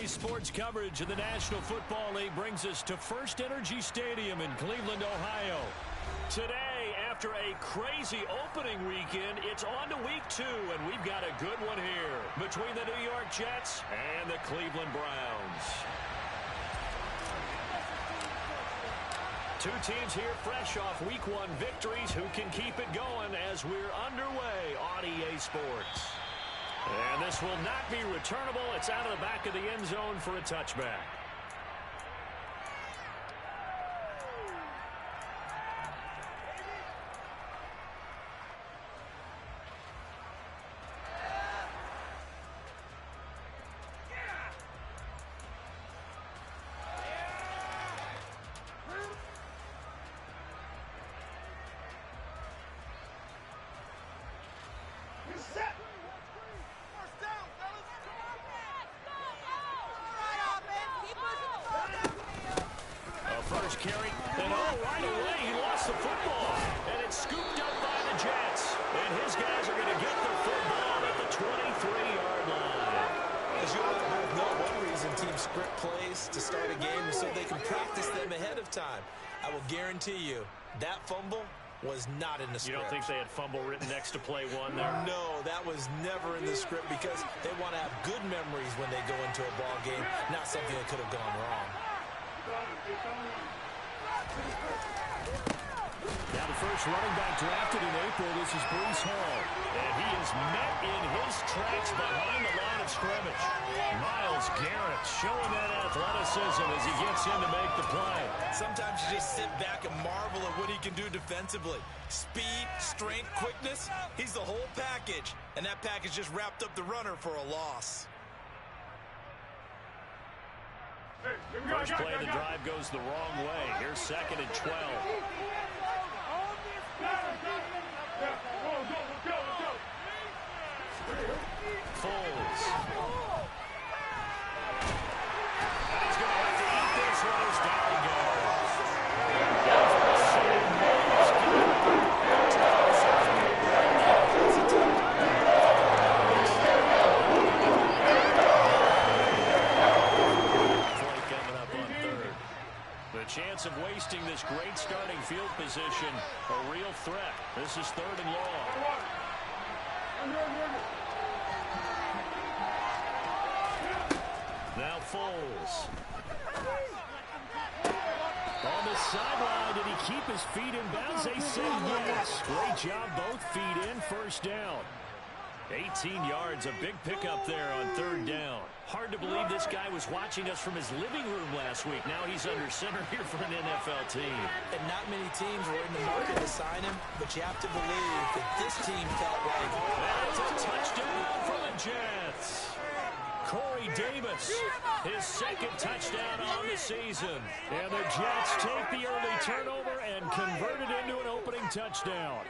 Sports coverage of the National Football League brings us to First Energy Stadium in Cleveland, Ohio. Today, after a crazy opening weekend, it's on to week 2, and we've got a good one here between the New York Jets and the Cleveland Browns. Two teams here fresh off week 1 victories who can keep it going as we're underway on EA Sports. And this will not be returnable. It's out of the back of the end zone for a touchback. First carry, and right away he lost the football, and it's scooped up by the Jets, and his guys are going to get the football at the 23-yard line. As you both know, one reason teams script plays to start a game is so they can practice them ahead of time. I will guarantee you that fumble was not in the script. You don't think they had fumble written next to play 1 there? No, that was never in the script because they want to have good memories when they go into a ball game, not something that could have gone wrong. Now the first running back drafted in April, this is Breece Hall. And he is met in his tracks behind the line of scrimmage. Myles Garrett showing that athleticism as he gets in to make the play. Sometimes you just sit back and marvel at what he can do defensively. Speed, strength, quickness, he's the whole package. And that package just wrapped up the runner for a loss. First play of the drive goes the wrong way. Here's 2nd and 12. Foles. And he's going to have to eat this one as down he goes. Chance of wasting this great starting field position, a real threat. This is 3rd and long. Now Foles. On the sideline, did he keep his feet in bounds? They say yes. Great job, both feet in, first down. 18 yards, a big pickup there on 3rd down. Hard to believe this guy was watching us from his living room last week. Now he's under center here for an NFL team. And not many teams were in the market to sign him, but you have to believe that this team felt like... That's a touchdown for the Jets. Corey Davis, his 2nd touchdown on the season. And the Jets take the early turnover and convert it into an opening touchdown.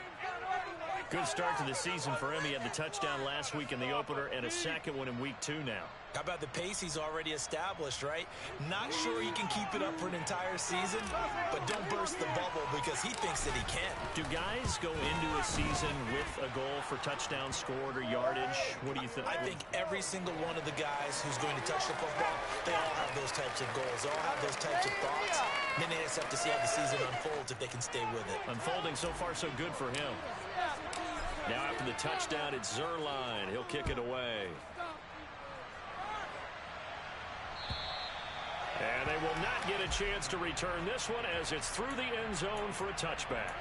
Good start to the season for him. He had the touchdown last week in the opener and a 2nd one in week 2 now. How about the pace he's already established, right? Not sure he can keep it up for an entire season, but don't burst the bubble because he thinks that he can. Do guys go into a season with a goal for touchdown scored or yardage? What do you think? I think every single one of the guys who's going to touch the football, they all have those types of goals. They all have those types of thoughts. Then they just have to see how the season unfolds if they can stay with it. Unfolding so far so good for him. Now after the touchdown, it's Zerline. He'll kick it away. And they will not get a chance to return this one as it's through the end zone for a touchback.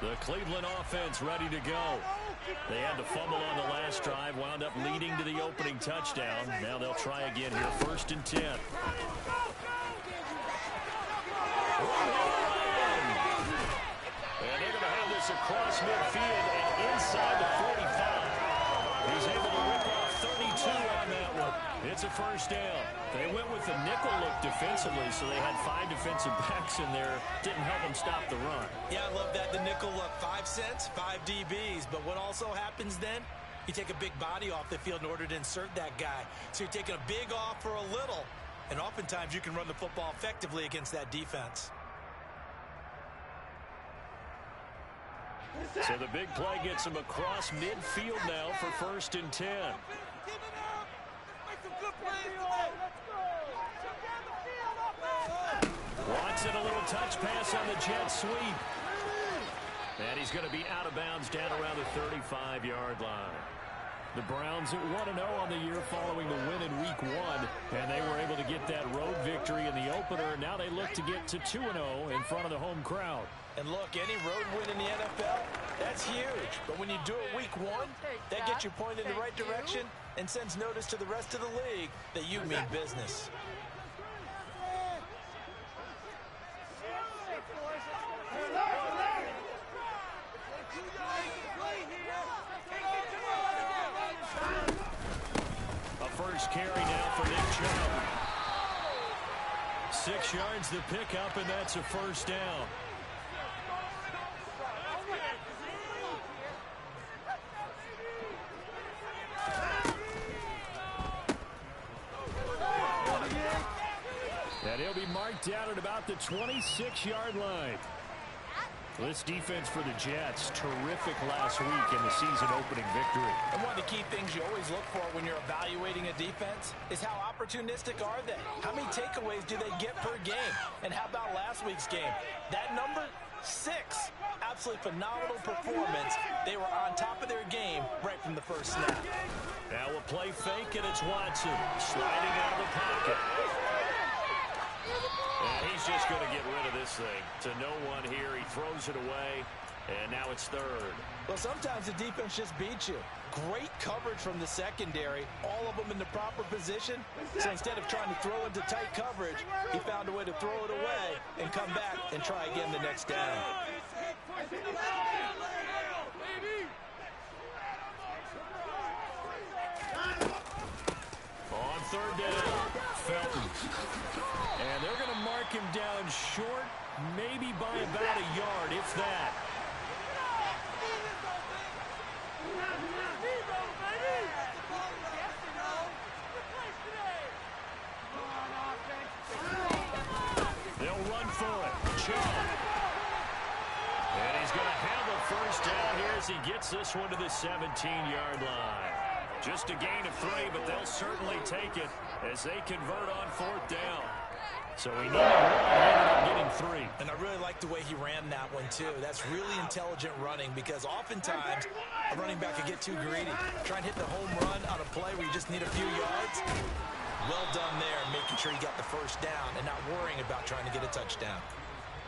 The Cleveland offense ready to go. They had to fumble on the last drive, wound up leading to the opening touchdown. Now they'll try again here, 1st and 10. And they're going to have this across midfield and inside the 45. He's able to rip off 32 on that one. It's a first down. They went with the nickel look defensively, so they had 5 defensive backs in there. Didn't help them stop the run. Yeah, I love that. The nickel look, 5 cents, 5 DBs. But what also happens then, you take a big body off the field in order to insert that guy. So you're taking a big off for a little. And oftentimes you can run the football effectively against that defense. So the big play gets him across midfield now for 1st and 10. Watson, a little touch pass on the jet sweep. And he's going to be out of bounds down around the 35-yard line. The Browns at 1-0 on the year following the win in Week 1, and they were able to get that road victory in the opener. Now they look to get to 2-0 in front of the home crowd. And look, any road win in the NFL, that's huge. But when you do it Week 1, that gets you pointed in the right direction and sends notice to the rest of the league that you mean business. First carry now for Nick Chubb. 6 yards to pick up, and that's a first down. And he'll be marked down at about the 26-yard line. This defense for the Jets, terrific last week in the season-opening victory. And one of the key things you always look for when you're evaluating a defense is how opportunistic are they? How many takeaways do they get per game? And how about last week's game? That number, 6. Absolutely phenomenal performance. They were on top of their game right from the first snap. Now we'll play fake, and it's Watson sliding out of the pocket. And he's just going to get rid of this thing to no one here. He throws it away, and now it's 3rd. Well, sometimes the defense just beats you. Great coverage from the secondary, all of them in the proper position. So instead of trying to throw into tight coverage, he found a way to throw it away and come back and try again the next down. On 3rd down, Felton. And they're going to mark him down short, maybe by about a yard, if that. They'll run for it. Chubb. And he's going to have a first down here as he gets this one to the 17-yard line. Just a gain of 3, but they'll certainly take it as they convert on 4th down. So he needed 1, ended up getting 3. And I really like the way he ran that one, too. That's really intelligent running because oftentimes a running back can get too greedy. Try and hit the home run on a play where you just need a few yards. Well done there, making sure you got the first down and not worrying about trying to get a touchdown.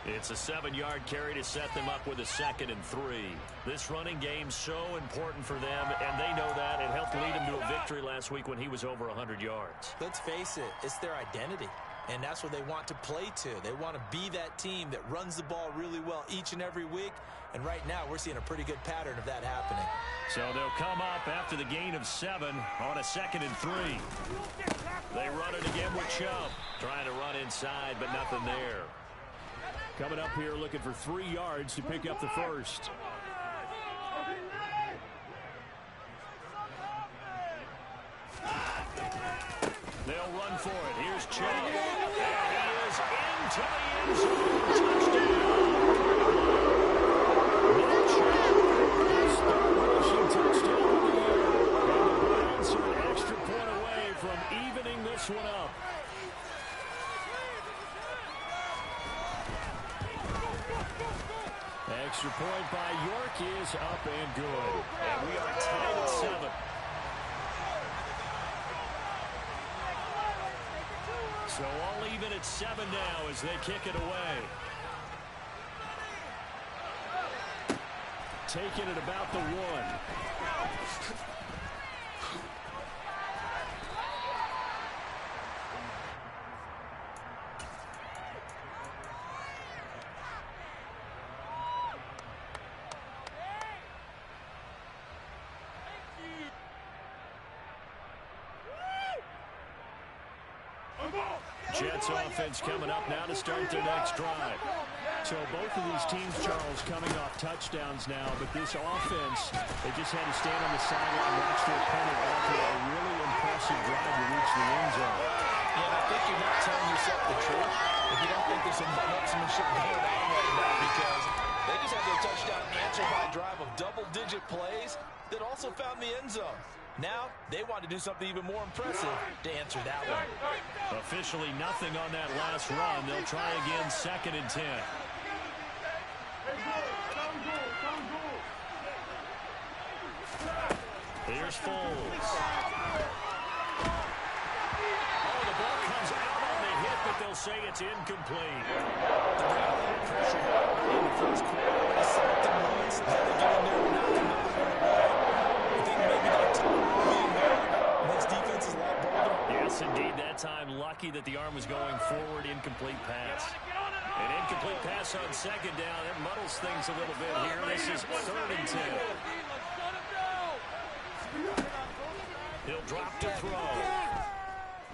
It's a 7-yard carry to set them up with a 2nd and 3. This running game's so important for them, and they know that. It helped lead him to a victory last week when he was over 100 yards. Let's face it, it's their identity. And that's what they want to play to. They want to be that team that runs the ball really well each and every week. And right now, we're seeing a pretty good pattern of that happening. So they'll come up after the gain of 7 on a 2nd and 3. They run it again with Chubb. Trying to run inside, but nothing there. Coming up here looking for 3 yards to pick up the first. They'll run for it. Here's Chubb. And he is into the end zone. Touchdown. His 3rd rushing touchdown of the year. And the Browns are an extra point away from evening this one up. Extra point by York is up and good. And we are tied at 7. So all even at 7 now as they kick it away. Taking it about the 1. Jets offense coming up now to start their next drive. So both of these teams, Charles, coming off touchdowns now, but this offense, they just had to stand on the sideline and watch their opponent offer a really impressive drive to reach the end zone. Yeah, I think you're not telling yourself the truth if you don't think there's some marksmanship going on right now, because they just had their touchdown answered by a drive of double-digit plays that also found the end zone. Now, they want to do something even more impressive to answer that one. Officially nothing on that last run. They'll try again, 2nd and 10. Here's Foles. Oh, the ball comes out on the hit, but they'll say it's incomplete. The Browns pressure in the first quarter. They sacked him once. Now they're getting there and knock another one away. I think maybe that time being guarded makes defenses a lot bolder. Yes, indeed. That time, lucky that the arm was going forward. Incomplete pass. An incomplete pass on 2nd down. That muddles things a little bit here. This is 3rd and 10. He'll drop to throw.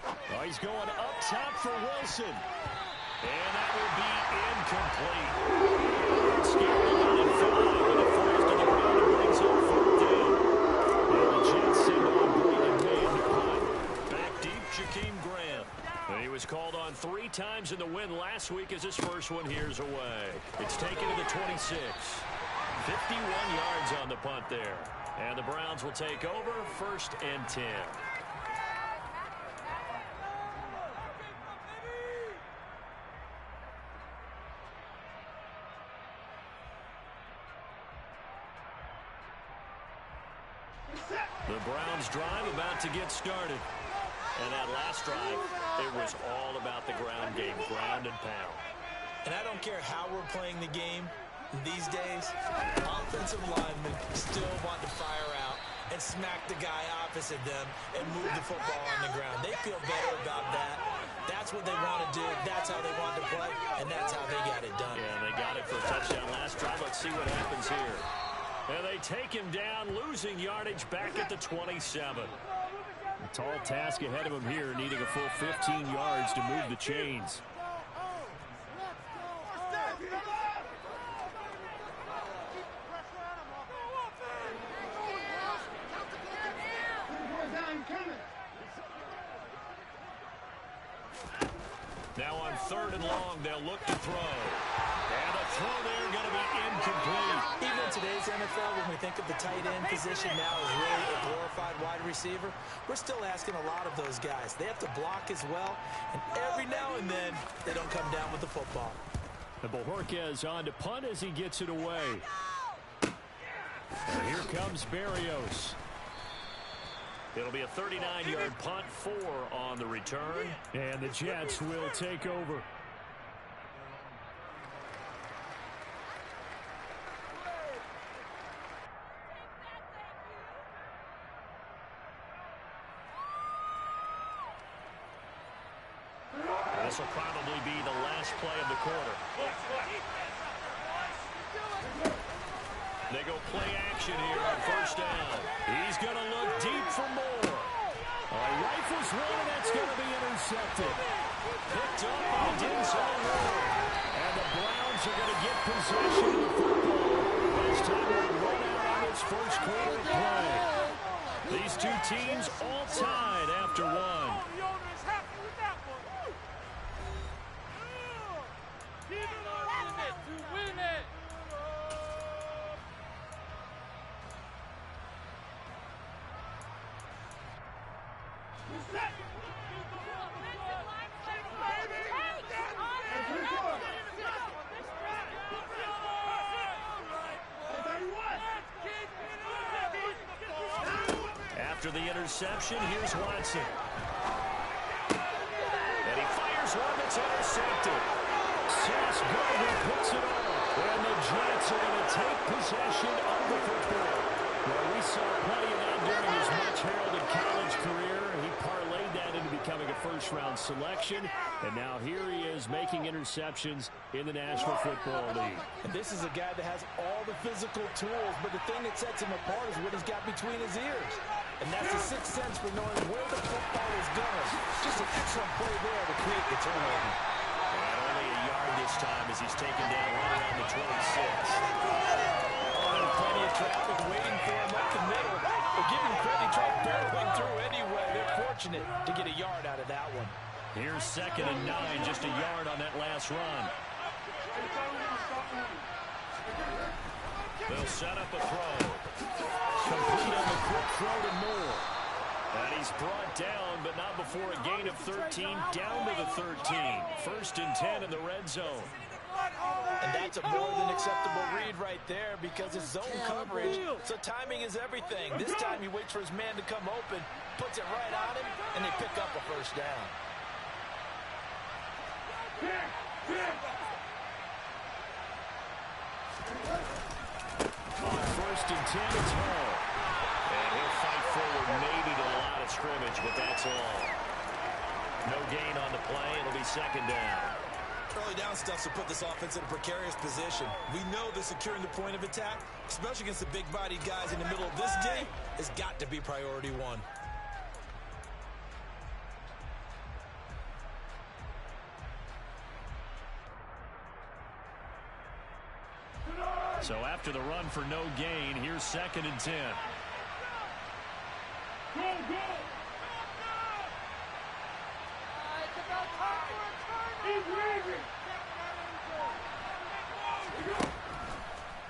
Oh, he's going up top for Wilson. And that will be incomplete. Scary line 5, and it falls to the ground and brings up 4th down. And the Jets send on Braden Mann to punt. Back deep, Jakeem Graham. And he was called on 3 times in the win last week as his first one here's away. It's taken to the 26. 51 yards on the punt there. And the Browns will take over, 1st and 10. The Browns drive about to get started. And that last drive, it was all about the ground game, ground and pound. And I don't care how we're playing the game these days, offensive linemen still want to fire out and smack the guy opposite them and move the football on the ground. They feel better about that. That's what they want to do. That's how they want to play, and that's how they got it done. Yeah, they got it for a touchdown last drive. Let's see what happens here. And they take him down, losing yardage back at the 27. A tall task ahead of him here, needing a full 15 yards to move the chains. Now on 3rd and long, they'll look to throw. And the throw there going to be incomplete. Even in today's NFL, when we think of the tight end position now as really a glorified wide receiver, we're still asking a lot of those guys. They have to block as well, and every now and then, they don't come down with the football. And Bojorquez on to punt as he gets it away. And here comes Berrios. It'll be a 39-yard punt, 4 on the return. And the Jets will take over. This will probably be the last play of the quarter. They go play action here on 1st down. He's going to look deep for more. Rifles one, and that's going to be intercepted. Picked up by Denzel Ward. And the Browns are going to get possession of the football. This time will run out on its first quarter play. These two teams all tied after one. After the interception, here's Watson. And he fires one that's intercepted. Sauce Gardner puts it on. And the Jets are going to take possession of the football. Well, we saw plenty of that during his much-heralded college career. He parlayed that into becoming a first-round selection. And now here he is making interceptions in the National Football League. And this is a guy that has all the physical tools, but the thing that sets him apart is what he's got between his ears. And that's the sixth sense for knowing where the football is going. Just an excellent play there to create the turnover. And only a yard this time as he's taken down right around the 26. And plenty of traffic waiting for him up the middle. But give him credit, he tried barreling through anyway. They're fortunate to get a yard out of that one. Here's 2nd and 9, just a yard on that last run. They'll set up a throw. Complete on the quick throw to Moore. And he's brought down, but not before a gain of 13, down to the 13. 1st and 10 in the red zone. And that's a more than acceptable read right there because it's zone coverage, so timing is everything. This time he waits for his man to come open, puts it right on him, and they pick up a 1st down. On 1st and 10, it's Hall. And he'll fight forward maybe to the line of scrimmage, but that's all. No gain on the play. It'll be 2nd down. Early down stuff to put this offense in a precarious position. We know that securing the point of attack, especially against the big-bodied guys in the middle of this day, has got to be priority one. So after the run for no gain, here's 2nd and 10.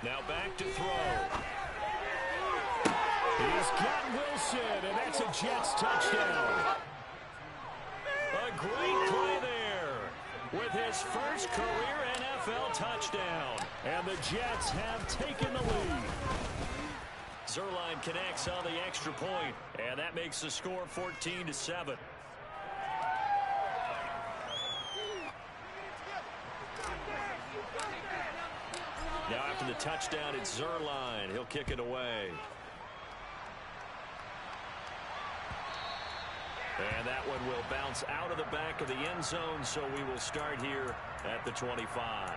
Now back to throw. He's got Wilson, and that's a Jets touchdown. A great play there with his first career NFL touchdown. And the Jets have taken the lead. Zerline connects on the extra point, and that makes the score 14-7. Now after the touchdown, it's Zerline. He'll kick it away. And that one will bounce out of the back of the end zone, so we will start here at the 25.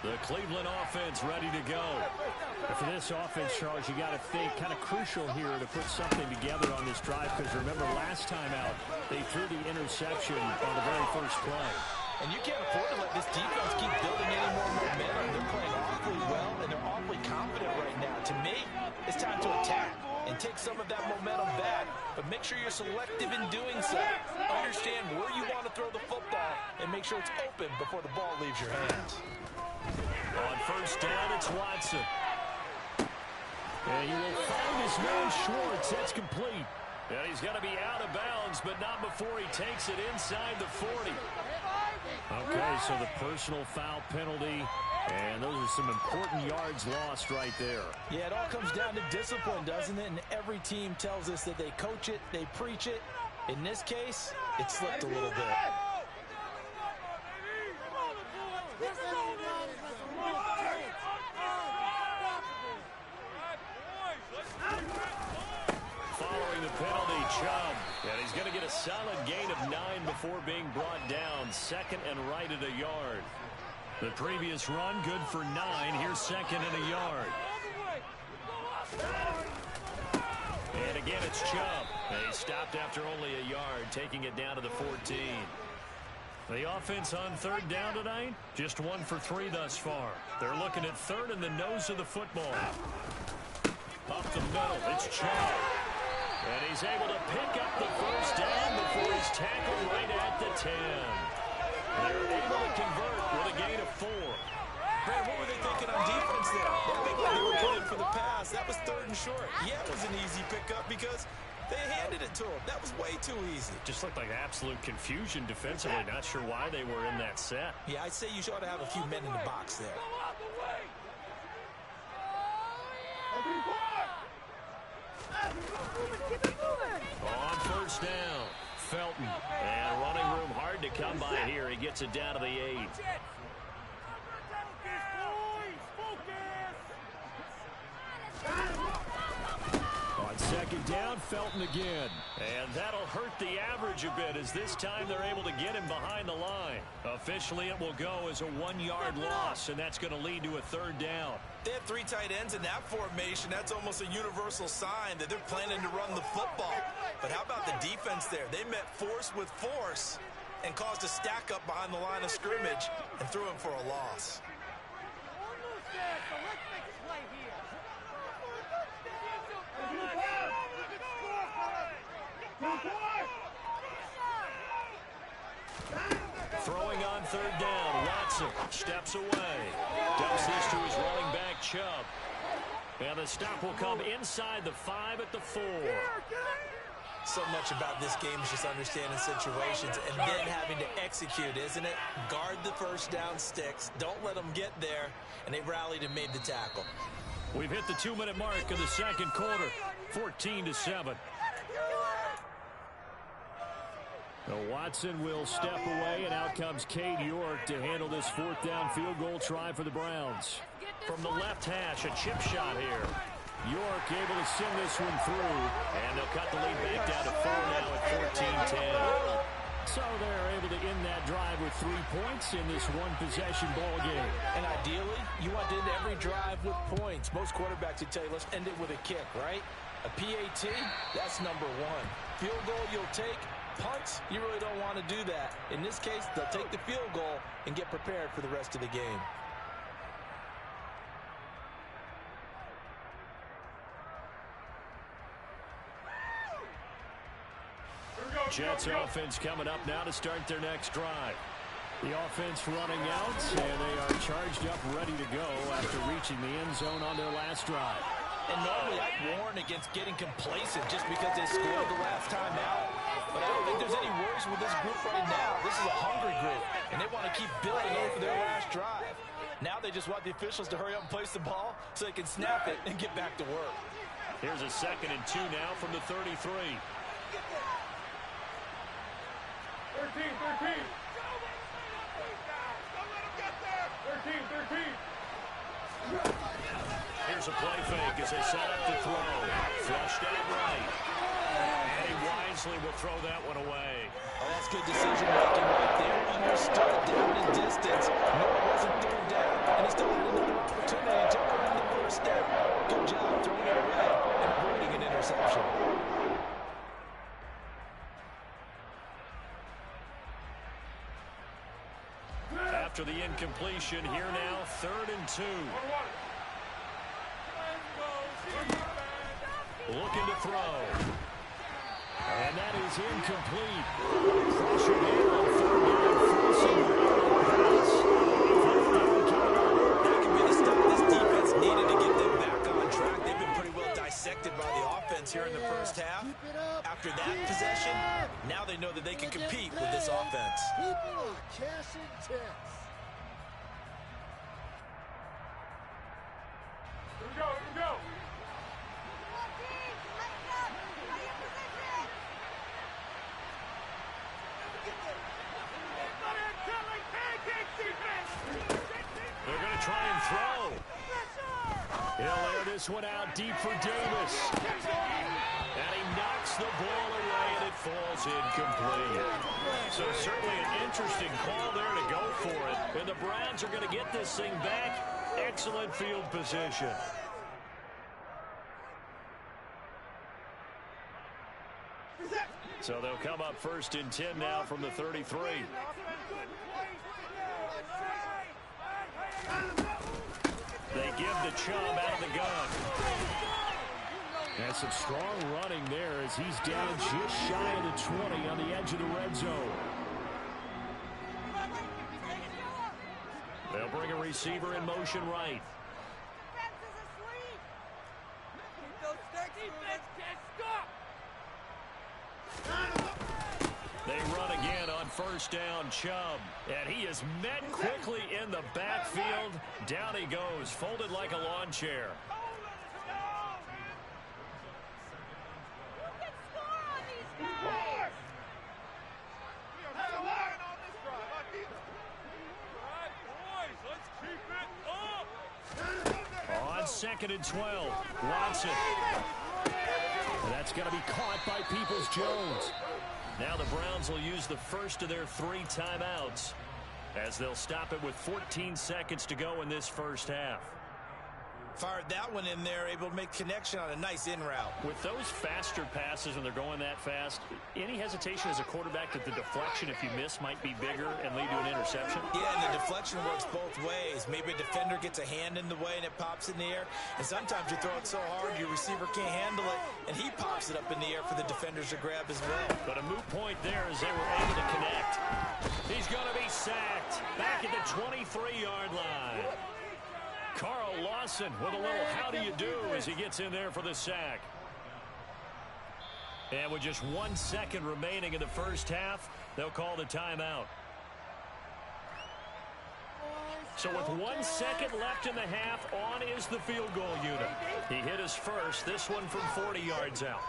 The Cleveland offense ready to go. For this offense, Charles, you got to think kind of crucial here to put something together on this drive, because remember last time out they threw the interception on the very first play. And you can't afford to let this defense keep building any more momentum. They're playing awfully well, and they're awfully confident right now. To me, it's time to attack and take some of that momentum back, but make sure you're selective in doing so. Understand where you want to throw the football and make sure it's open before the ball leaves your hands. On 1st down, it's Watson. And he will find his man Schwartz. That's complete. And he's going to be out of bounds, but not before he takes it inside the 40. Okay, so the personal foul penalty, and those are some important yards lost right there. Yeah, it all comes down to discipline, doesn't it? And every team tells us that they coach it, they preach it. In this case, it slipped a little bit. Following the penalty, Chubb. And he's going to get a solid gain of 9 before being brought down. 2nd and right at a yard. The previous run, good for 9. Here's 2nd and a yard. And again, it's Chubb. And he stopped after only a yard, taking it down to the 14. The offense on 3rd down tonight, just 1 for 3 thus far. They're looking at 3rd in the nose of the football. Up the middle, it's Chubb. And he's able to pick up the 1st down before he's tackled right at the 10. They're able to convert with a gain of 4. Brad, what were they thinking on defense there? They looked like they were playing for the pass. That was 3rd and short. Yeah, it was an easy pickup because they handed it to him. That was way too easy. Just looked like absolute confusion defensively. Not sure why they were in that set. Yeah, I'd say you ought to have a few men in the box there. On 1st down, Felton. And running room hard to come by here. He gets it down to the 8. On 2nd down, Felton again. And that'll hurt the average a bit, as this time they're able to get him behind the line. Officially, it will go as a 1-yard loss, and that's going to lead to a 3rd down. They have 3 tight ends in that formation. That's almost a universal sign that they're planning to run the football. But how about the defense there? They met force with force and caused a stack up behind the line of scrimmage and threw him for a loss. third down. Watson steps away. Dumps this to his running back, Chubb. And the stop will come inside the 5 at the 4. So much about this game is just understanding situations and then having to execute, isn't it? Guard the first down sticks. Don't let them get there. And they rallied and made the tackle. We've hit the 2-minute mark of the second quarter. 14-7. Now Watson will step away, and out comes Cade York to handle this fourth down field goal try for the Browns. From the left hash, a chip shot here. York able to send this one through, and they'll cut the lead back down to 4 now at 14-10. So they're able to end that drive with 3 points in this one-possession ball game. And ideally, you want to end every drive with points. Most quarterbacks would tell you, let's end it with a kick, right? A PAT, that's number 1. Field goal you'll take. Punts, you really don't want to do that. In this case, they'll take the field goal and get prepared for the rest of the game. Jets offense coming up now to start their next drive. The offense running out, and they are charged up, ready to go after reaching the end zone on their last drive. And normally I'd warn against getting complacent just because they scored the last time out. But I don't think there's any worries with this group right now. This is a hungry group, and they want to keep building over their last drive. Now they just want the officials to hurry up and place the ball so they can snap it and get back to work. Here's a 2nd and 2 now from the 33. 13. Here's a play fake as they set up to throw. Flushed out right. And he wisely will throw that one away. Oh, that's good decision making right there. Understood down in distance. No, it wasn't third down. And he still had another opportunity to earn the first down. Good job throwing it away and avoiding an interception. After the incompletion, here now, 3rd and 2. Looking to throw. And that is incomplete. Pressure here on 3rd down, forcing the pass. That could be the stop this defense needed to get them back on track. They've been pretty well dissected by the offense here in the first half. After that possession, now they know that they can compete with this offense. People are cashing checks. Here we go. They're going to try and throw. He'll air this one out deep for Davis. And he knocks the ball away, and it falls incomplete. So certainly an interesting call there to go for it. And the Browns are going to get this thing back. Excellent field position. So they'll come up 1st and 10 now from the 33. They give the Chubb out of the gun. And some strong running there as he's down just shy of the 20 on the edge of the red zone. They'll bring a receiver in motion right. They run again on 1st down, Chubb. And he is met quickly in the backfield. Down he goes, folded like a lawn chair. On 2nd and 12, Watson. And that's going to be caught by Peoples-Jones. Now the Browns will use the first of their 3 timeouts as they'll stop it with 14 seconds to go in this first half. Fired that one in there, able to make connection on a nice in route. With those faster passes when they're going that fast, any hesitation as a quarterback that the deflection, if you miss, might be bigger and lead to an interception? Yeah, and the deflection works both ways. Maybe a defender gets a hand in the way and it pops in the air. And sometimes you throw it so hard your receiver can't handle it, and he pops it up in the air for the defenders to grab as well. But a moot point there as they were able to connect. He's going to be sacked back at the 23-yard line. Carl Lawson with a little how do you do as he gets in there for the sack. And with just 1 second remaining in the first half, they'll call the timeout. So with 1 second left in the half, on is the field goal unit. He hit his first, this one from 40 yards out.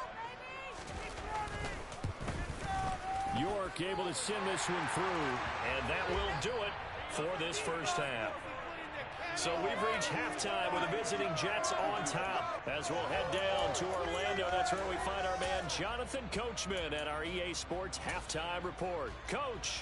York able to send this one through, and that will do it for this first half. So we've reached halftime with the visiting Jets on top. As we'll head down to Orlando, that's where we find our man Jonathan Coachman at our EA Sports Halftime Report. Coach.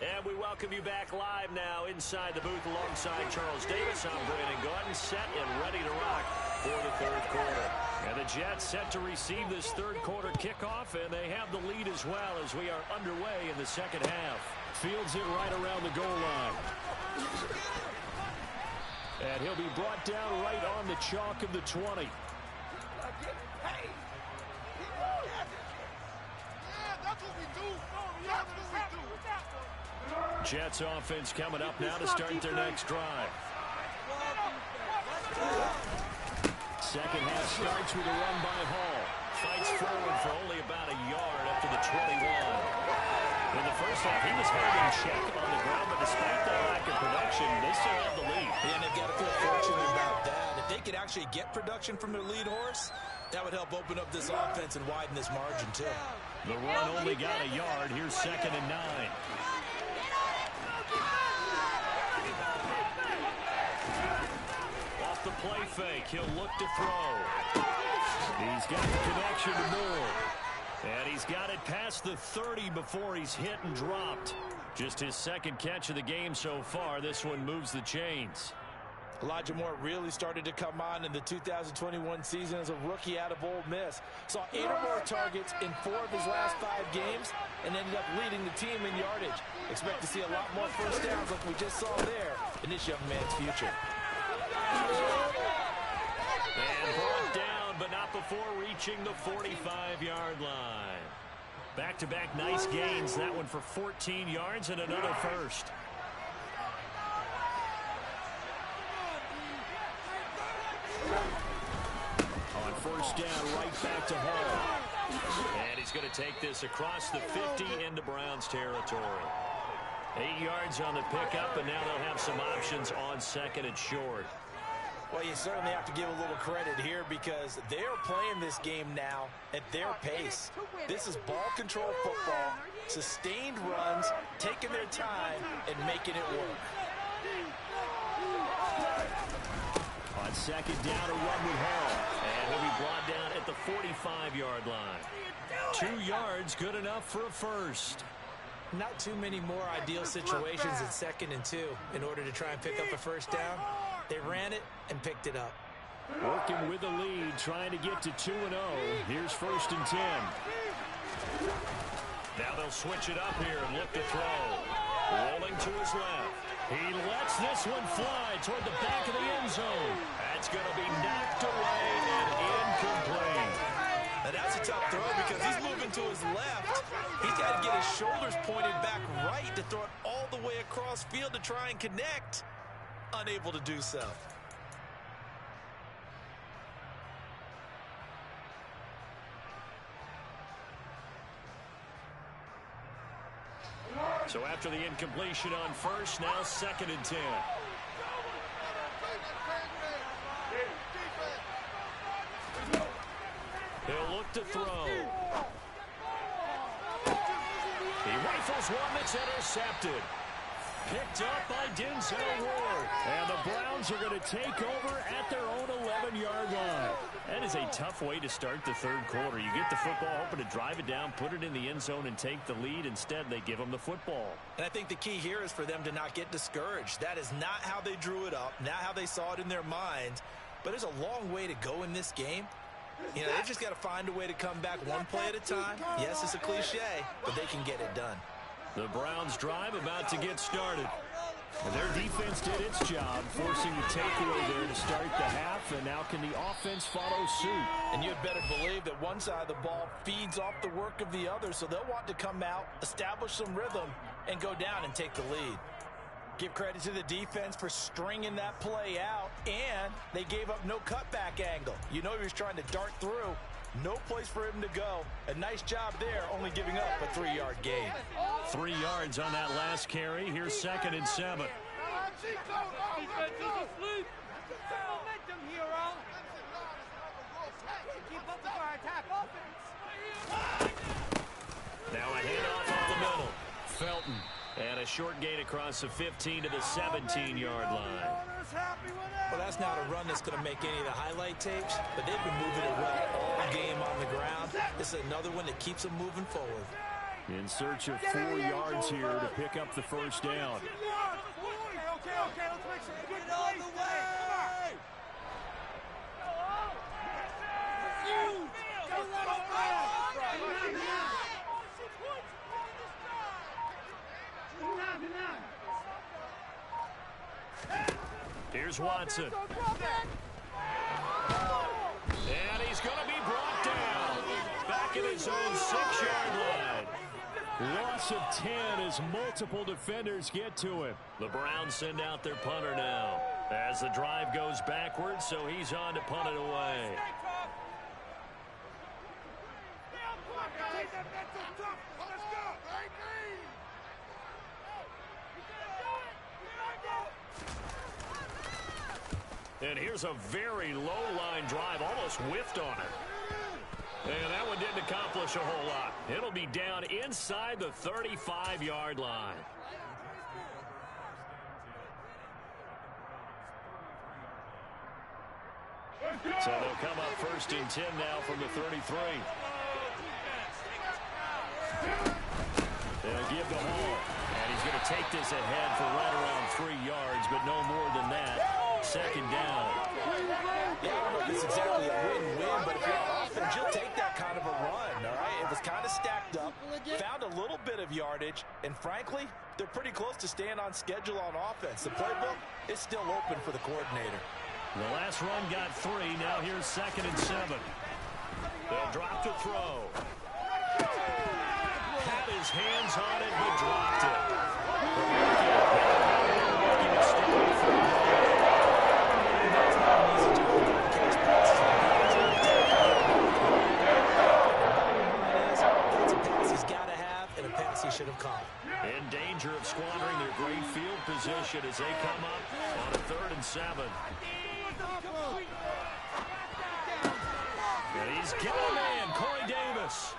And we welcome you back live now inside the booth alongside Charles Davis. I'm Brandon Gordon, set and ready to rock for the third quarter. And the Jets set to receive this third quarter kickoff, and they have the lead as well as we are underway in the second half. Fields it right around the goal line. And he'll be brought down right on the chalk of the 20. Jets offense coming up now to start their next drive. Second half starts with a run by Hall. Fights forward for only about a yard up to the 21. In the first half, he was held in check on the ground, but despite that lack of production, they still have the lead. And they've got to feel fortunate about that. If they could actually get production from their lead horse, that would help open up this offense and widen this margin, too. The run only got a yard. Here's 2nd and 9. Off the play fake, he'll look to throw. He's got the connection to Moore. And he's got it past the 30 before he's hit and dropped. Just his second catch of the game so far. This one moves the chains. Elijah Moore really started to come on in the 2021 season as a rookie out of Ole Miss. Saw 8 or more targets in 4 of his last 5 games and ended up leading the team in yardage. Expect to see a lot more first downs like we just saw there in this young man's future. And brought down, but not before reaching the 45-yard line. Back-to-back nice gains. That one for 14 yards and another first. On first down, right back to Hall. And he's going to take this across the 50 into Browns territory. 8 yards on the pickup, and now they'll have some options on second and short. Well, you certainly have to give a little credit here because they're playing this game now at their pace. This is ball control football, sustained runs, taking their time, and making it work. On second down, a run with Hall. And he'll be brought down at the 45-yard line. 2 yards, good enough for a first. Not too many more ideal situations at 2nd and 2 in order to try and pick up a first down. They ran it and picked it up. Working with the lead, trying to get to 2-0. Here's 1st and 10. Now they'll switch it up here and look to throw. Rolling to his left. He lets this one fly toward the back of the end zone. That's going to be knocked away and incomplete. Now that's a tough throw because he's moving to his left. He's got to get his shoulders pointed back right to throw it all the way across field to try and connect. Unable to do so. So after the incompletion on first, now 2nd and 10. He'll look to throw. He rifles one that's intercepted. Picked up by Denzel Ward. And the Browns are going to take over at their own 11-yard line. That is a tough way to start the third quarter. You get the football, hoping to drive it down, put it in the end zone, and take the lead. Instead, they give them the football. And I think the key here is for them to not get discouraged. That is not how they drew it up, not how they saw it in their minds. But there's a long way to go in this game. You know, they've just got to find a way to come back one play at a time. Yes, it's a cliche, but they can get it done. The Browns drive about to get started. And their defense did its job, forcing the takeaway there to start the half, and now can the offense follow suit? And you'd better believe that one side of the ball feeds off the work of the other, so they'll want to come out, establish some rhythm, and go down and take the lead. Give credit to the defense for stringing that play out, and they gave up no cutback angle. You know he was trying to dart through. No place for him to go. A nice job there, only giving up a 3-yard gain. 3 yards on that last carry. Here's 2nd and 7. Now a handoff up the middle. Felton. And a short gain across the 15 to the 17-yard line. Well, that's not a run that's going to make any of the highlight tapes, but they've been moving it well all game on the ground. This is another one that keeps them moving forward. In search of 4 yards here to pick up the first down. Okay, let's make some good plays today. Here's Watson. And he's going to be brought down. Back at his own 6-yard line. Loss of 10 as multiple defenders get to him. The Browns send out their punter now. As the drive goes backwards, so he's on to punt it away. And here's a very low-line drive, almost whiffed on it. And that one didn't accomplish a whole lot. It'll be down inside the 35-yard line. So they'll come up 1st and 10 now from the 33. They'll give the Hall. And he's going to take this ahead for right around 3 yards, but no more than that. 2nd down. Yeah, I don't know if it's exactly a win-win, but if you're on offense, you'll take that kind of a run, all right? It was kind of stacked up, found a little bit of yardage, and frankly, they're pretty close to staying on schedule on offense. The playbook is still open for the coordinator. The last run got 3. Now here's 2nd and 7. They'll drop to throw. Had his hands on it, but dropped it. He should have caught. In danger of squandering their great field position as they come up on a 3rd and 7. And he's got a man, Corey Davis.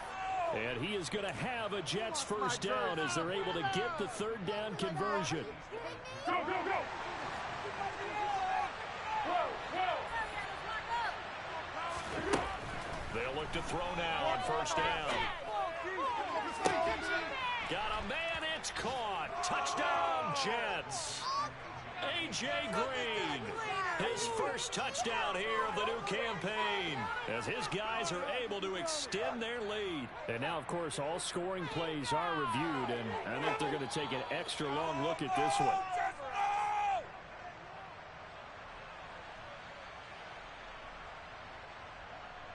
And he is going to have a Jets first down as they're able to get the 3rd down conversion. Go! They'll look to throw now on 1st down. Got a man, it's caught. Touchdown, Jets. A.J. Green, his first touchdown here of the new campaign, as his guys are able to extend their lead. And now, of course, all scoring plays are reviewed, and I think they're going to take an extra long look at this one.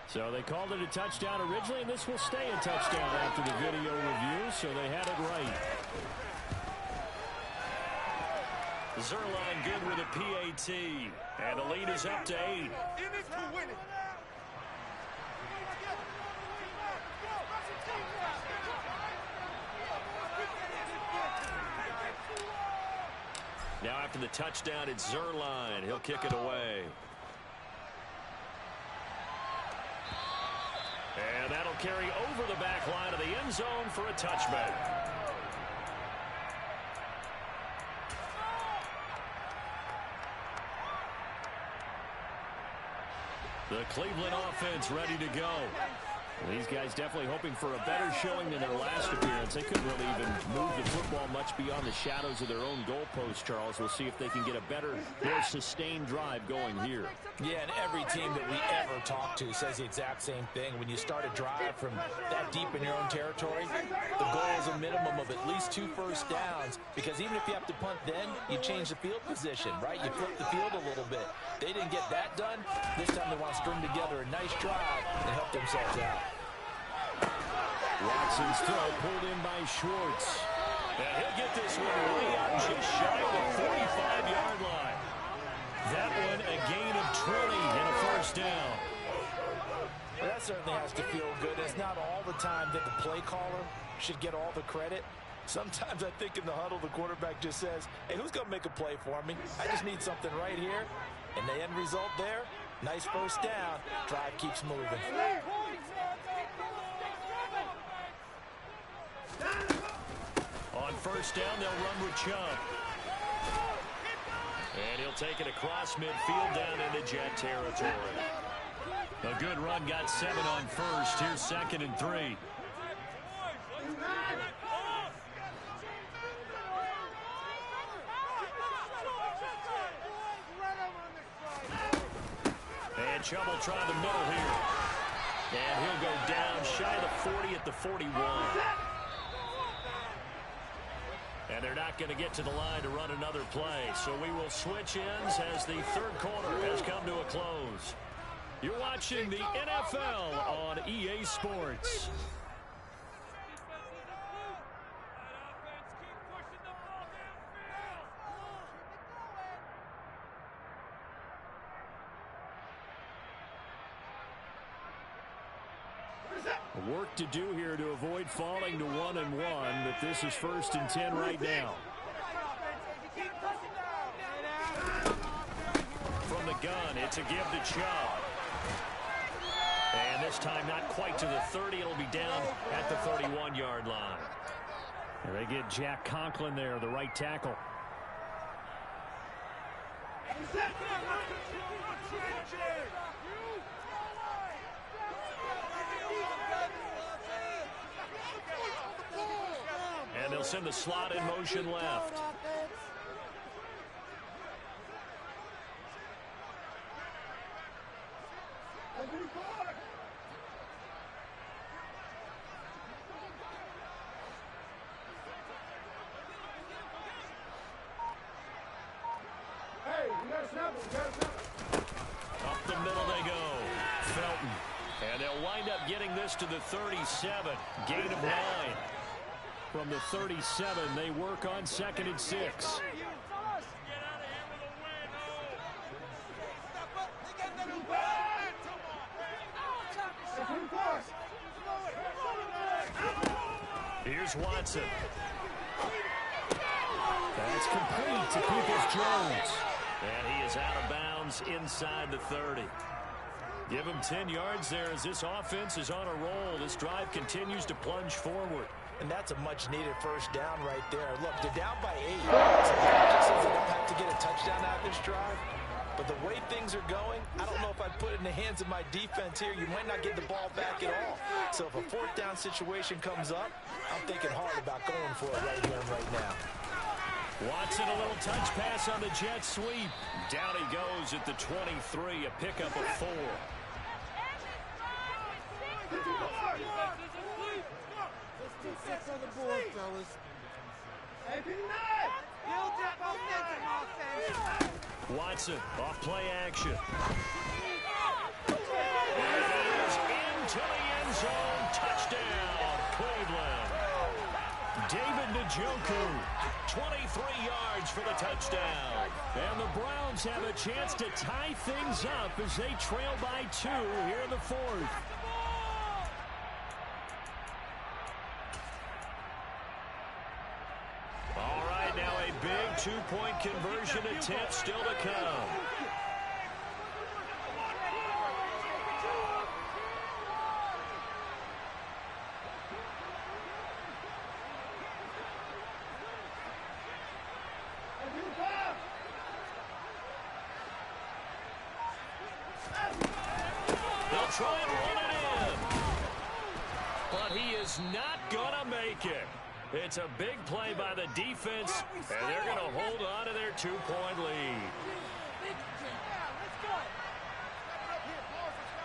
So they called it a touchdown originally, and this will stay a touchdown after the video review, so they had it right. Zerline good with a PAT, and the lead is up to 8. In it to win it. Now after the touchdown, it's Zerline. He'll kick it away. And that'll carry over the back line of the end zone for a touchback. The Cleveland offense ready to go. These guys definitely hoping for a better showing than their last appearance. They couldn't really even move the football much beyond the shadows of their own goalpost, Charles. We'll see if they can get a better, more sustained drive going here. Yeah, and every team that we ever talk to says the exact same thing. When you start a drive from that deep in your own territory, the goal is a minimum of at least 2 first downs, because even if you have to punt then, you change the field position, right? You flip the field a little bit. They didn't get that done. This time they want to string together a nice drive and help themselves out. Watson's throw pulled in by Schwartz. And he'll get this one way out just shy of the 45-yard line. That one a gain of 20 and a first down. Well, that certainly has to feel good. It's not all the time that the play caller should get all the credit. Sometimes I think in the huddle the quarterback just says, hey, who's going to make a play for me? I just need something right here. And the end result there, nice first down. Drive keeps moving. On first down, they'll run with Chubb. And he'll take it across midfield down into Jet territory. A good run, got 7 on first. Here's 2nd and 3. And Chubb will try the middle here. And he'll go down shy of the 40 at the 41. And they're not going to get to the line to run another play. So we will switch ends as the third quarter has come to a close. You're watching the NFL on EA Sports. Work to do here to avoid falling to 1-1, but this is 1st and 10 right now. From the gun, it's a give to Chubb. And this time not quite to the 30. It'll be down at the 31-yard line. And they get Jack Conklin there, the right tackle. And they'll send the slot in motion left. Up the middle they go. Felton. And they'll wind up getting this to the 37. Gain of 9. From the 37, they work on 2nd and 6. Here's Watson. That's complete to Peoples-Jones. And he is out of bounds inside the 30. Give him 10 yards there as this offense is on a roll. This drive continues to plunge forward. And that's a much-needed first down right there. Look, they're down by 8. So that says they don't have to get a touchdown out of this drive. But the way things are going, I don't know if I'd put it in the hands of my defense here. You might not get the ball back at all. So if a 4th down situation comes up, I'm thinking hard about going for it right here and right now. Watson, a little touch pass on the jet sweep. Down he goes at the 23, a pickup of 4. On the board, fellas. Watson off play action. It is into the end zone. Touchdown, Cleveland. David Njoku, 23 yards for the touchdown. And the Browns have a chance to tie things up as they trail by 2 here in the 4th. All right, now a big 2-point conversion attempt still to come. try and run it in. But he is not going to make it. It's a big play by the defense, and they're going to hold on to their 2-point lead.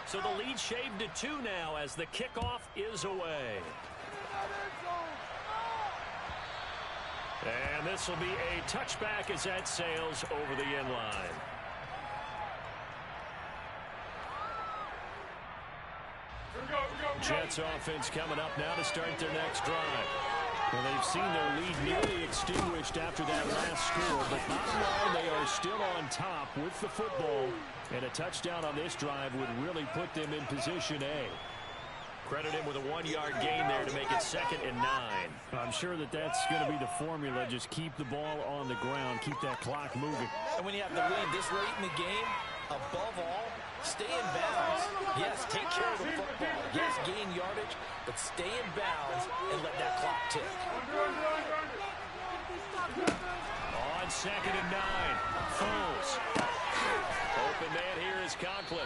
So the lead shaved to 2 now as the kickoff is away. And this will be a touchback as that sails over the end line. Jets offense coming up now to start their next drive. Well, they've seen their lead nearly extinguished after that last score, but bottom line, they are still on top with the football, and a touchdown on this drive would really put them in position A. Credit him with a 1-yard gain there to make it 2nd and 9. I'm sure that that's going to be the formula. Just keep the ball on the ground, keep that clock moving. And when you have the lead this late in the game, above all, stay in bounds. Yes, take care of the football. Yes, gain yardage, but stay in bounds and let that clock tick. On 2nd and 9, Foles. Open man here is Conklin.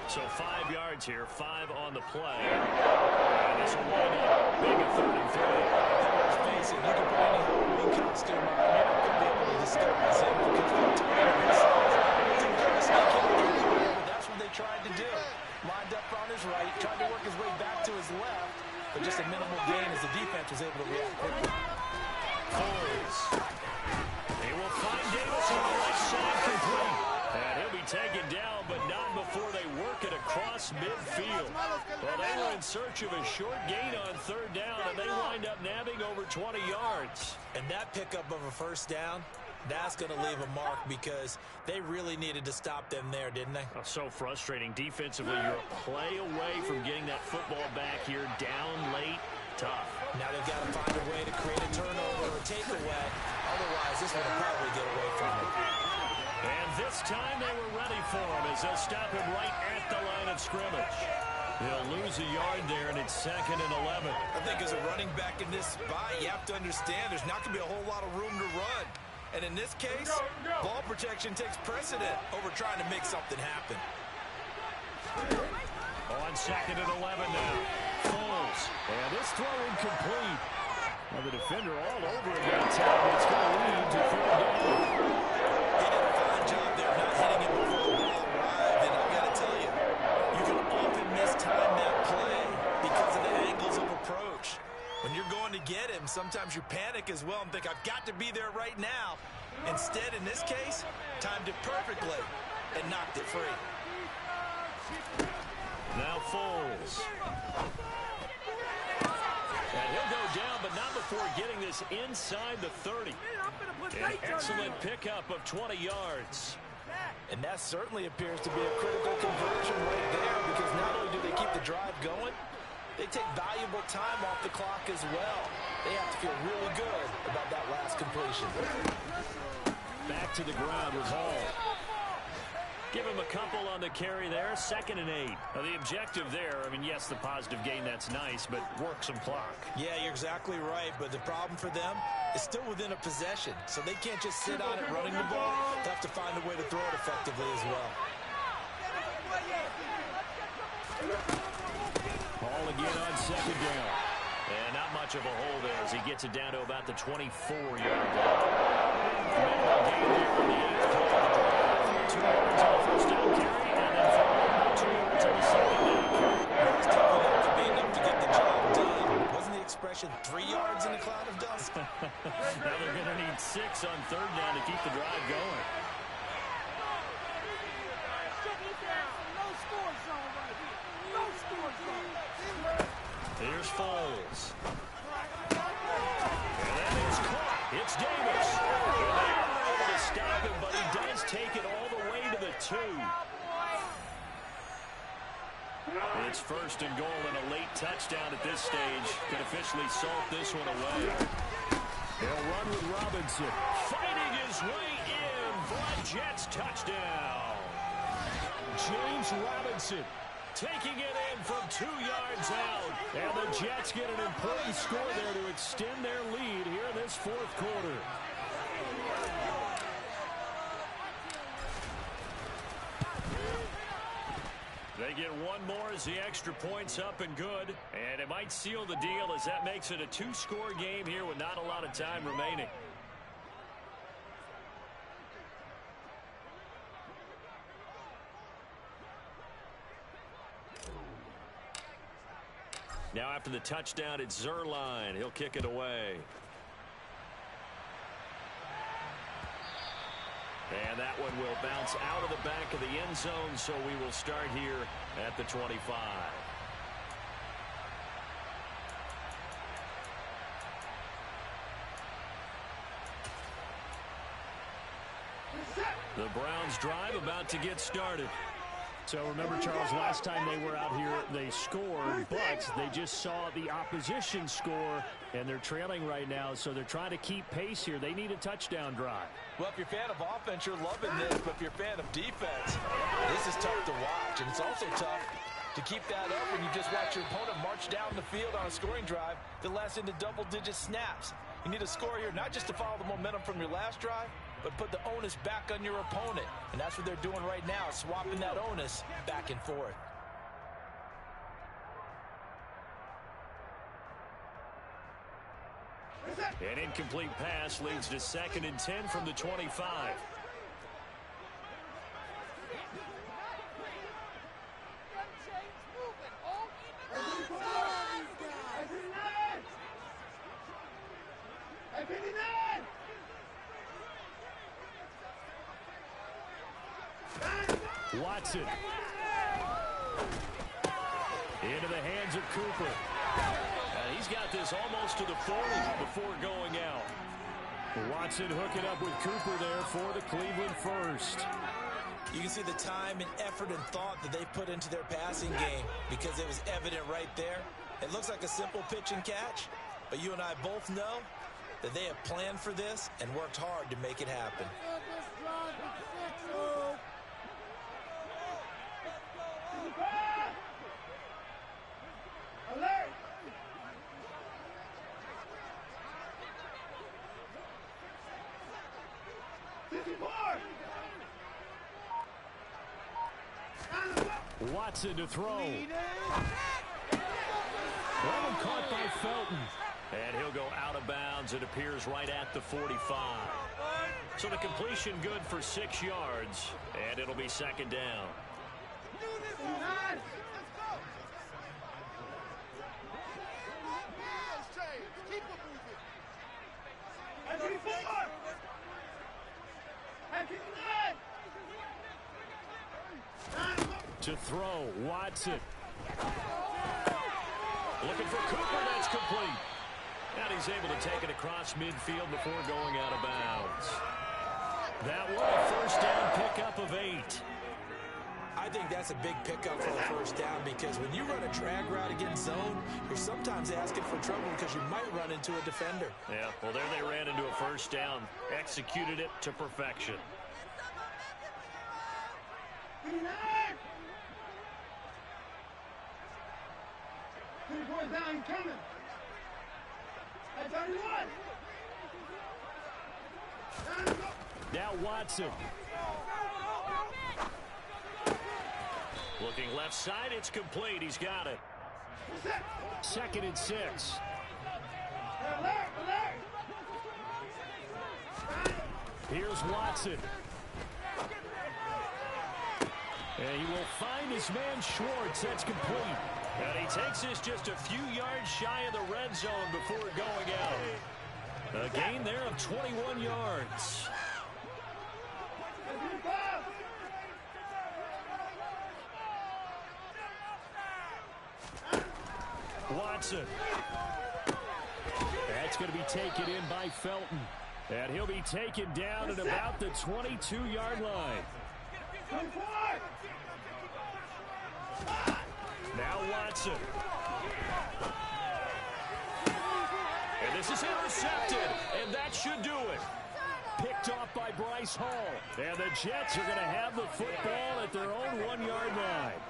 So 5 yards here, 5 on the play. And this will wind up being a 3rd and 3. Let's face it, you can put any Halloween costume on, you're not going to be able to disguise it because of the time of his size. It's going to sneak in there, but that's what they tried to do. Lined up on his right, tried to work his way back to his left, but just a minimal gain as the defense was able to react quickly. Foles. He will find Davis on the left side complete. And he'll be taken down, but not before they work it across midfield. Well, they were in search of a short gain on 3rd down, and they wind up nabbing over 20 yards. And that pickup of a 1st down, that's going to leave a mark because they really needed to stop them there, didn't they? Oh, so frustrating. Defensively, you're a play away from getting that football back here, down late, tough. Now they've got to find a way to create a turnover or a takeaway. Otherwise, this one will probably get away from them. And this time they were ready for him as they'll stop him right at the line of scrimmage. He'll lose a yard there, and it's 2nd and 11. I think as a running back in this spot, you have to understand there's not going to be a whole lot of room to run. And in this case, ball protection takes precedent over trying to make something happen. On 2nd and 11 now. Foles. And this throw incomplete. Well, the defender all over him that time. It's going to lead to 3rd down. He did a fine job there not hitting him before the ball arrived. And I've got to tell you, you can often mistime that play because of the angles of approach. When you're going to get him, sometimes you panic as well and think, I've got to be there right now. Instead, in this case, timed it perfectly and knocked it free. Now Foles. And he'll go down, but not before getting this inside the 30. An excellent pickup of 20 yards. And that certainly appears to be a critical conversion right there because not only do they keep the drive going, they take valuable time off the clock as well. They have to feel really good about that last completion. Back to the ground with Hall. Give him a couple on the carry there. 2nd and 8. Now, the objective there, I mean, yes, the positive gain, that's nice, but work some clock. Yeah, you're exactly right, but the problem for them is still within a possession, so they can't just sit on it running the ball. They have to find a way to throw it effectively as well. Hall again on 2nd down. And not much of a hole there as he gets it down to about the 24-yard line. Minimal gain there on the 8th play of the drive. 2 yards on the 1st down carry, and then followed by 2 yards on the 2nd down carry. It's tough enough to be enough to get the job done. Wasn't the expression 3 yards in a cloud of dust? Now they're going to need 6 on 3rd down to keep the drive going. Here's Foles. And that is caught. It's Davis. And they are able to stop him, but he does take it all the way to the 2. It's 1st and goal and a late touchdown at this stage. Could officially salt this one away. He'll run with Robinson. Fighting his way in for a Jets touchdown. James Robinson taking it in from 2 yards out. And the Jets get an important score there to extend their lead here in this 4th quarter. They get one more as the extra point's up and good. And it might seal the deal as that makes it a two-score game here with not a lot of time remaining. Now after the touchdown, it's Zerline. He'll kick it away. And that one will bounce out of the back of the end zone, so we will start here at the 25. The Browns drive about to get started. So remember, Charles, last time they were out here, they scored, but they just saw the opposition score, and they're trailing right now, so they're trying to keep pace here. They need a touchdown drive. Well, if you're a fan of offense, you're loving this, but if you're a fan of defense, this is tough to watch, and it's also tough to keep that up when you just watch your opponent march down the field on a scoring drive that lasts into double-digit snaps. You need a score here, not just to follow the momentum from your last drive, but put the onus back on your opponent. And that's what they're doing right now, swapping that onus back and forth. An incomplete pass leads to 2nd and 10 from the 25. Watson. Into the hands of Cooper. And he's got this almost to the 40 before going out. Watson hooking up with Cooper there for the Cleveland first. You can see the time and effort and thought that they put into their passing game because it was evident right there. It looks like a simple pitch and catch, but you and I both know that they have planned for this and worked hard to make it happen. Watson to throw. That one caught by Felton. And he'll go out of bounds. It appears right at the 45. So the completion good for 6 yards. And it'll be 2nd down. To throw, Watson. Looking for Cooper, that's complete. And he's able to take it across midfield before going out of bounds. That one, a 1st down pickup of 8. I think that's a big pickup for a 1st down because when you run a drag route against zone, you're sometimes asking for trouble because you might run into a defender. Yeah, well, there they ran into a 1st down. Executed it to perfection. Down coming. At 31. Now Watson. Looking left side, it's complete. He's got it. 2nd and 6. Here's Watson. And he will find his man Schwartz. That's complete. And he takes this just a few yards shy of the red zone before going out. A gain there of 21 yards. Watson. That's going to be taken in by Felton. And he'll be taken down at about the 22-yard line. Now Watson. And this is intercepted, and that should do it. Picked off by Bryce Hall. And the Jets are going to have the football at their own 1-yard line.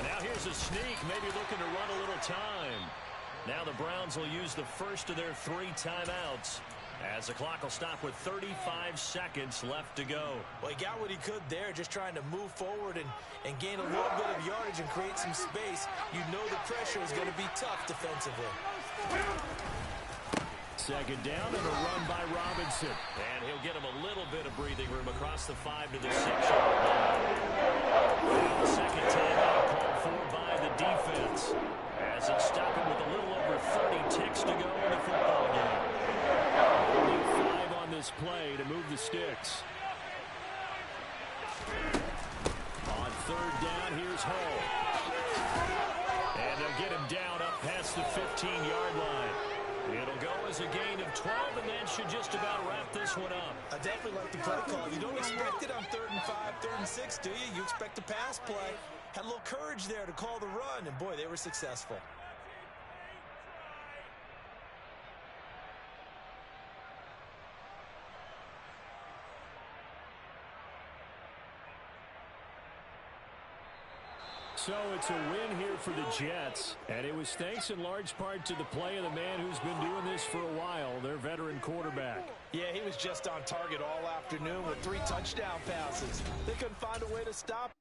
Now here's a sneak, maybe looking to run a little time. Now the Browns will use the first of their 3 timeouts. As the clock will stop with 35 seconds left to go. Well, he got what he could there, just trying to move forward and gain a little bit of yardage and create some space. You know the pressure is going to be tough defensively. Second down and a run by Robinson. And he'll get him a little bit of breathing room across the 5 to the 6-yard line. The second timeout called for by the defense. As it's stopping with a little over 30 ticks to go in the football game. Only 5 on this play to move the sticks. On third down, here's Hall. And they'll get him down up past the 15-yard line. It'll go as a gain of 12, and that should just about wrap this one up. I definitely like the play call. You don't expect it on 3rd and 5, 3rd and 6, do you? You expect a pass play. Had a little courage there to call the run, and boy, they were successful. So it's a win here for the Jets, and it was thanks in large part to the play of the man who's been doing this for a while, their veteran quarterback. Yeah, he was just on target all afternoon with 3 touchdown passes. They couldn't find a way to stop